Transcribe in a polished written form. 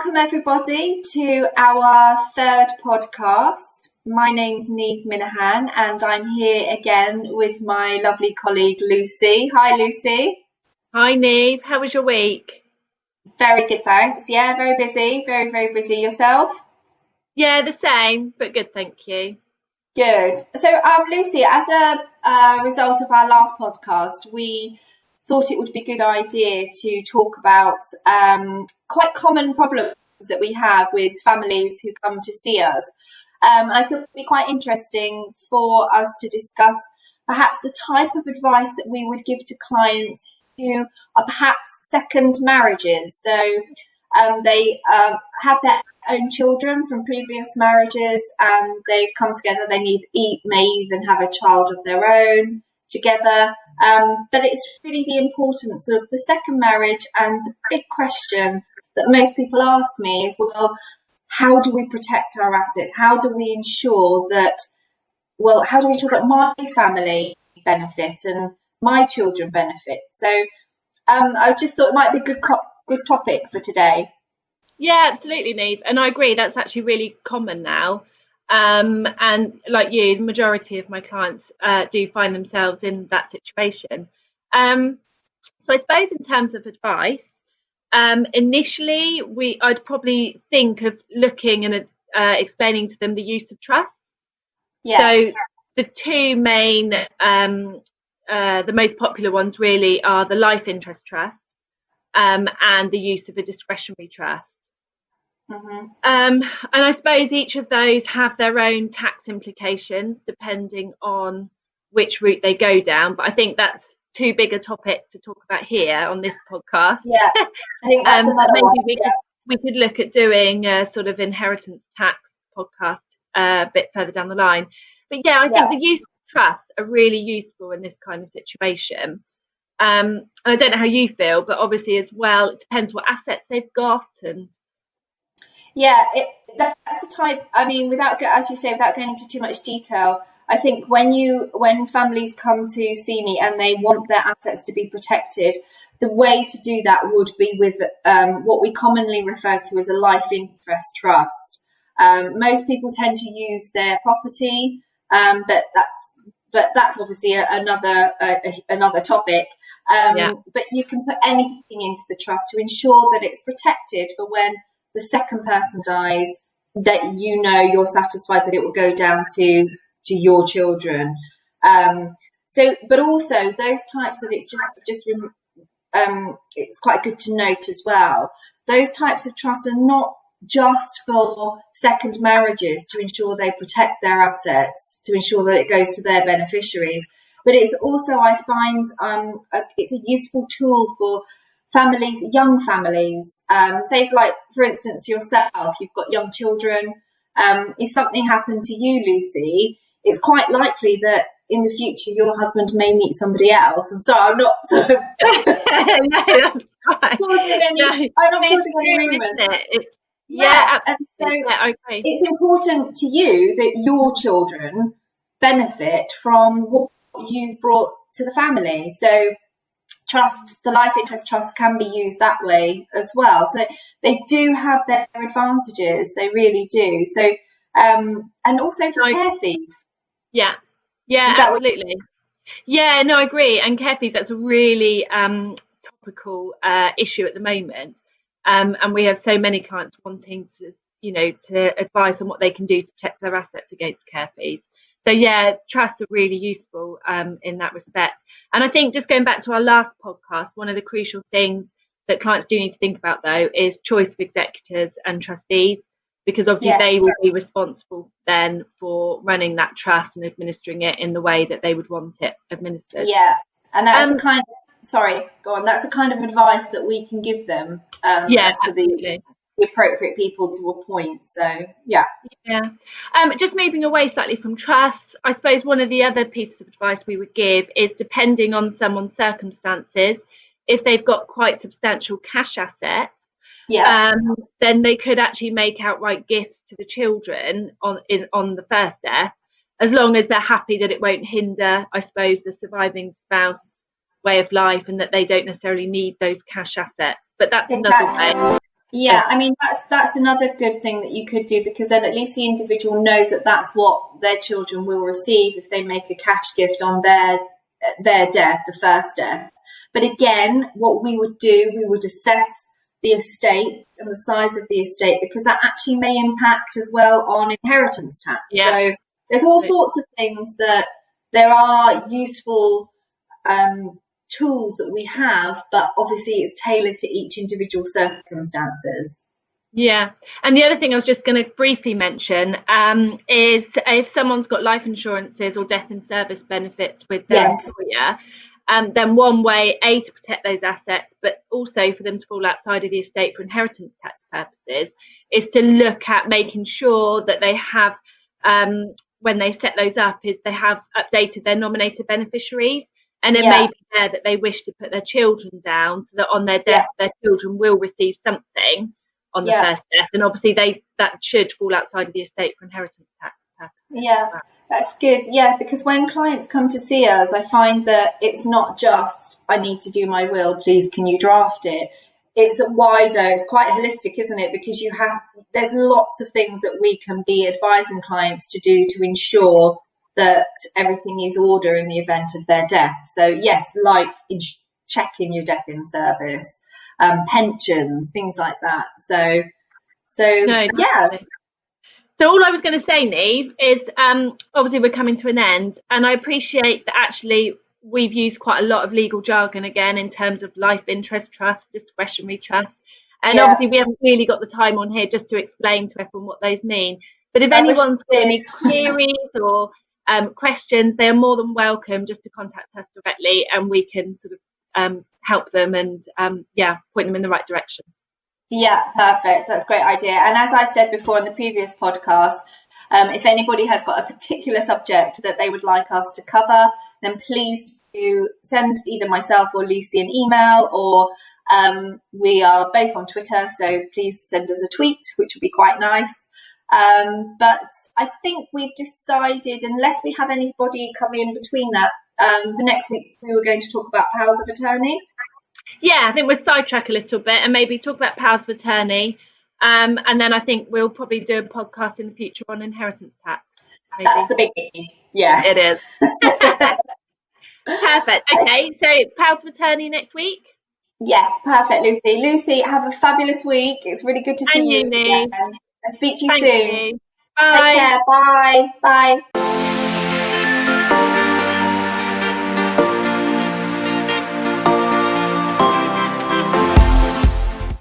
welcome everybody to our third podcast. My name's Niamh Minihane and I'm here again with my lovely colleague Lucy. Hi Lucy. Hi Niamh, how was your week? Very good, thanks. Yeah, very busy, very busy. Yourself? Yeah, the same, but good, thank you. Good. So Lucy, as a result of our last podcast, we thought it would be a good idea to talk about quite common problems that we have with families who come to see us. I thought it would be quite interesting for us to discuss perhaps the type of advice that we would give to clients who are perhaps second marriages. So they have their own children from previous marriages and they've come together. They may even have a child of their own together. But it's really the importance of the second marriage, and the big question that most people ask me is, well, how do we protect our assets? How do we ensure that my family benefit and my children benefit? So I just thought it might be a good topic for today. Yeah, absolutely, Niamh. And I agree, that's actually really common now. And like you, the majority of my clients do find themselves in that situation. So I suppose in terms of advice, initially I'd probably think of looking and explaining to them the use of trust. Yes. So the two main, the most popular ones really are the life interest trust and the use of a discretionary trust. Mm-hmm. And I suppose each of those have their own tax implications depending on which route they go down. But I think that's too big a topic to talk about here on this podcast. Yeah, I think that's another maybe one. We could look at doing a sort of inheritance tax podcast a bit further down the line. But yeah, I think the use of trust are really useful in this kind of situation. And I don't know how you feel, but obviously as well, it depends what assets they've got and. Yeah, that's the type. I mean, as you say, without going into too much detail, I think when families come to see me and they want their assets to be protected, the way to do that would be with what we commonly refer to as a life interest trust. Most people tend to use their property, but that's obviously another topic. But you can put anything into the trust to ensure that it's protected for when the second person dies, that you're satisfied that it will go down to your children. But also those types of it's quite good to note as well. Those types of trusts are not just for second marriages to ensure they protect their assets, to ensure that it goes to their beneficiaries, but it's also, I find, it's a useful tool for families, young families. Say, for instance, yourself, you've got young children. If something happened to you, Lucy, it's quite likely that in the future your husband may meet somebody else. I'm sorry, I'm not sort of no, that's fine. I'm not causing any movement. Absolutely. And so it's important to you that your children benefit from what you've brought to the family. So trusts, the life interest trusts, can be used that way as well. So they do have their advantages. They really do. So, and also for care fees. Yeah, absolutely. Yeah, no, I agree. And care fees, that's a really topical issue at the moment. And we have so many clients wanting to advise on what they can do to protect their assets against care fees. So yeah, trusts are really useful in that respect. And I think just going back to our last podcast, one of the crucial things that clients do need to think about though is choice of executors and trustees, because obviously they will be responsible then for running that trust and administering it in the way that they would want it administered. Yeah, and that's that's the kind of advice that we can give them as to the appropriate people to appoint. So just moving away slightly from trusts, I suppose one of the other pieces of advice we would give is, depending on someone's circumstances, if they've got quite substantial cash assets, then they could actually make outright gifts to the children on the first death, as long as they're happy that it won't hinder, I suppose, the surviving spouse way of life, and that they don't necessarily need those cash assets. But that's another way. Yeah, I mean that's another good thing that you could do, because then at least the individual knows that that's what their children will receive if they make a cash gift on their death, the first death. But again, what we would do, we would assess the estate and the size of the estate, because that actually may impact as well on inheritance tax. Yeah. So there's all sorts of things that there are useful tools that we have, but obviously it's tailored to each individual circumstances. Yeah, and the other thing I was just going to briefly mention is if someone's got life insurances or death in service benefits with their employer, then one way, A, to protect those assets, but also for them to fall outside of the estate for inheritance tax purposes, is to look at making sure that they have, when they set those up, is they have updated their nominated beneficiaries. And it may be there that they wish to put their children down, so that on their death, their children will receive something on the first death. And obviously that should fall outside of the estate for inheritance tax purposes. Yeah, that's good. Yeah, because when clients come to see us, I find that it's not just, I need to do my will, please can you draft it? It's wider, it's quite holistic, isn't it? Because there's lots of things that we can be advising clients to do to ensure that everything is order in the event of their death. So yes, like checking your death in service, pensions, things like that. So yeah. So all I was going to say, Niamh, is obviously we're coming to an end, and I appreciate that actually we've used quite a lot of legal jargon again in terms of life interest trust, discretionary trust, and obviously we haven't really got the time on here just to explain to everyone what those mean. But if anyone's got any queries or questions, they are more than welcome just to contact us directly, and we can sort of help them and point them in the right direction. Yeah, perfect. That's a great idea. And as I've said before in the previous podcast, if anybody has got a particular subject that they would like us to cover, then please do send either myself or Lucy an email, or we are both on Twitter, so please send us a tweet, which would be quite nice. But I think we've decided, unless we have anybody come in between that, for next week we were going to talk about powers of attorney. Yeah, I think we'll sidetrack a little bit and maybe talk about powers of attorney. And then I think we'll probably do a podcast in the future on inheritance tax. Maybe. That's the biggie. Yeah. It is. Perfect. Okay, so powers of attorney next week? Yes, perfect, Lucy. Lucy, have a fabulous week. It's really good to see you again. And speak to you soon. You. Bye. Take care. Bye. Bye.